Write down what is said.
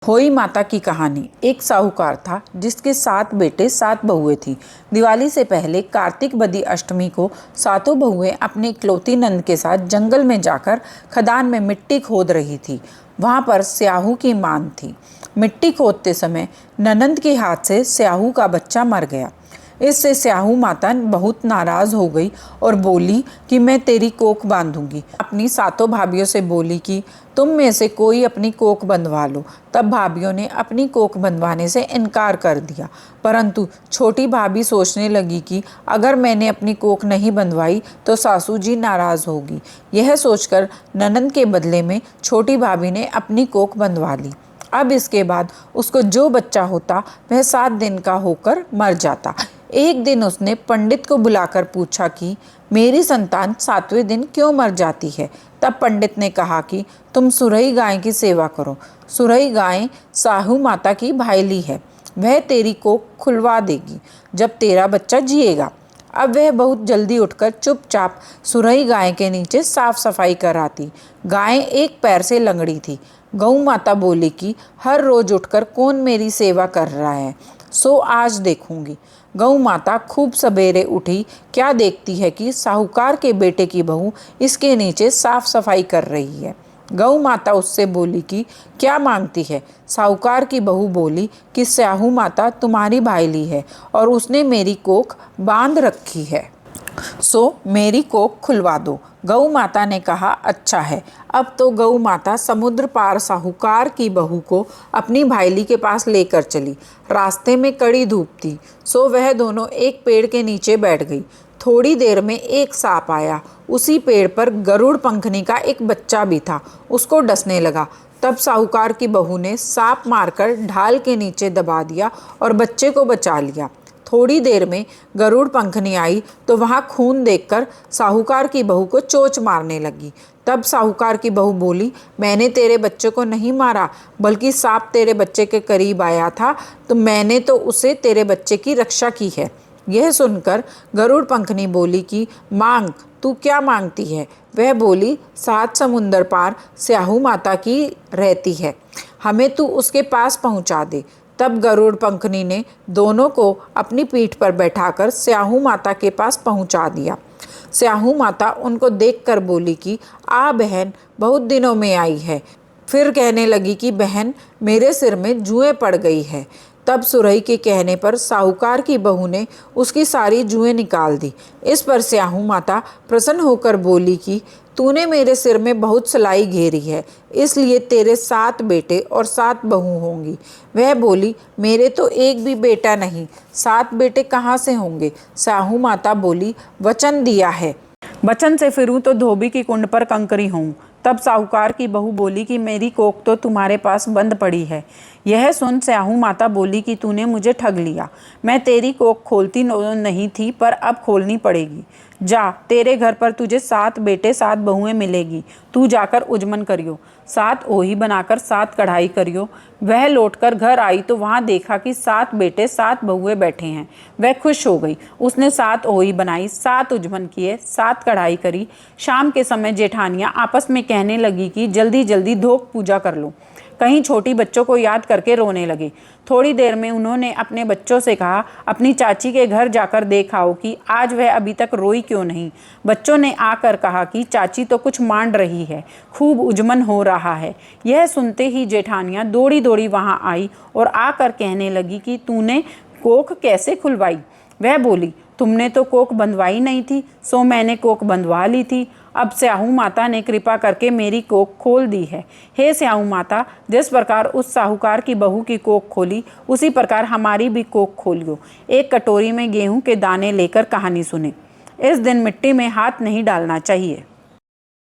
होई माता की कहानी। एक साहूकार था जिसके 7 बेटे 7 बहुएं थी। दिवाली से पहले कार्तिक बदी अष्टमी को सातों बहुएं अपनी इकलौती नंद के साथ जंगल में जाकर खदान में मिट्टी खोद रही थी। वहां पर स्याहू की मान थी। मिट्टी खोदते समय ननंद के हाथ से स्याहू का बच्चा मर गया। इससे स्याहू माता बहुत नाराज हो गई और बोली कि मैं तेरी कोख बांधूंगी। अपनी सातों भाभियों से बोली कि तुम में से कोई अपनी कोख बंधवा लो। तब भाभियों ने अपनी कोख बंधवाने से इनकार कर दिया, परंतु छोटी भाभी सोचने लगी कि अगर मैंने अपनी कोख नहीं बंधवाई तो सासू जी नाराज होगी। यह सोचकर ननंद के बदले में छोटी भाभी ने अपनी कोख बंधवा ली। अब इसके बाद उसको जो बच्चा होता वह 7 दिन का होकर मर जाता। एक दिन उसने पंडित को बुलाकर पूछा कि मेरी संतान 7वें दिन क्यों मर जाती है। तब पंडित ने कहा कि तुम सुरई गाय की सेवा करो। सुरई गाय साहू माता की भाईली है, वह तेरी कोख खुलवा देगी जब तेरा बच्चा जिएगा। अब वह बहुत जल्दी उठकर चुपचाप सुरई गाय के नीचे साफ सफाई कराती। गाय एक पैर से लंगड़ी थी। गौ माता बोली कि हर रोज उठकर कौन मेरी सेवा कर रहा है, सो आज देखूंगी। गौ माता खूब सवेरे उठी। क्या देखती है कि साहूकार के बेटे की बहू इसके नीचे साफ सफाई कर रही है। गौ माता उससे बोली कि क्या मांगती है। साहूकार की बहू बोली कि स्याहू माता तुम्हारी भाईली है और उसने मेरी कोख बांध रखी है, सो मेरी कोख खुलवा दो। गौ माता ने कहा अच्छा है। अब तो गौ माता समुद्र पार साहूकार की बहू को अपनी भाईली के पास लेकर चली। रास्ते में कड़ी धूप थी, सो वह दोनों एक पेड़ के नीचे बैठ गई। थोड़ी देर में एक सांप आया। उसी पेड़ पर गरुड़ पंखनी का एक बच्चा भी था, उसको डसने लगा। तब साहूकार की बहू ने सांप मारकर ढाल के नीचे दबा दिया और बच्चे को बचा लिया। थोड़ी देर में गरुड़ पंखनी आई तो वहां खून देखकर साहूकार की बहू को चोंच मारने लगी। तब साहूकार की बहू बोली मैंने तेरे बच्चे को नहीं मारा, बल्कि सांप तेरे बच्चे के करीब आया था तो मैंने तो उसे तेरे बच्चे की रक्षा की है। यह सुनकर गरुड़ पंखनी बोली कि मांग, तू क्या मांगती है। वह बोली 7 समुंदर पार स्याहू माता की रहती है, हमें तू उसके पास पहुंचा दे। तब गरुड़ पंखनी ने दोनों को अपनी पीठ पर बैठाकर स्याहू माता के पास पहुंचा दिया। स्याहू माता उनको देखकर बोली कि आ बहन, बहुत दिनों में आई है। फिर कहने लगी कि बहन, मेरे सिर में जुएं पड़ गई है। तब सुरई के कहने पर साहूकार की बहू ने उसकी सारी जुएं निकाल दी। इस पर स्याहू माता प्रसन्न होकर बोली कि तूने मेरे सिर में बहुत सलाई घेरी है, इसलिए तेरे 7 बेटे और 7 बहू होंगी। वह बोली मेरे तो एक भी बेटा नहीं, 7 बेटे कहाँ से होंगे। स्याहू माता बोली वचन दिया है, वचन से फिरूं तो धोबी की कुंड पर कंकरी हूँ। तब साहूकार की बहू बोली कि मेरी कोख तो तुम्हारे पास बंद पड़ी है। यह सुन स्याहू माता बोली कि तूने मुझे ठग लिया। मैं तेरी कोख खोलती नहीं थी, पर अब खोलनी पड़ेगी। जा, तेरे घर पर तुझे 7 बेटे 7 बहुएं मिलेगी। तू जाकर उजमन करियो, 7 ओही बनाकर 7 कढ़ाई करियो। वह लौटकर घर आई तो वहां देखा कि 7 बेटे 7 बहुएं बैठे हैं। वह खुश हो गई। उसने 7 ओही बनाई, 7 उजमन किए, 7 कढ़ाई करी। शाम के समय जेठानियां आपस में कहने लगी कि जल्दी जल्दी धोक पूजा कर लो। कहीं छोटी बच्चों को याद करके रोने लगी। थोड़ी देर में उन्होंने अपने बच्चों से कहा अपनी चाची के घर जाकर देखाओ कि आज वह अभी तक रोई क्यों नहीं। बच्चों ने आकर कहा कि चाची तो कुछ मांड रही है, खूब उजमन हो रहा है। यह सुनते ही जेठानियां दौड़ी दौड़ी वहां आई और आकर कहने लगी कि तूने कोख कैसे खुलवाई। वह बोली तुमने तो कोख बंधवाई नहीं थी, सो मैंने कोख बंधवा ली थी। अब स्याहू माता ने कृपा करके मेरी कोख खोल दी है। हे स्याहू माता, जिस प्रकार उस साहूकार की बहू की कोख खोली, उसी प्रकार हमारी भी कोख खोलियो। एक कटोरी में गेहूं के दाने लेकर कहानी सुने। इस दिन मिट्टी में हाथ नहीं डालना चाहिए।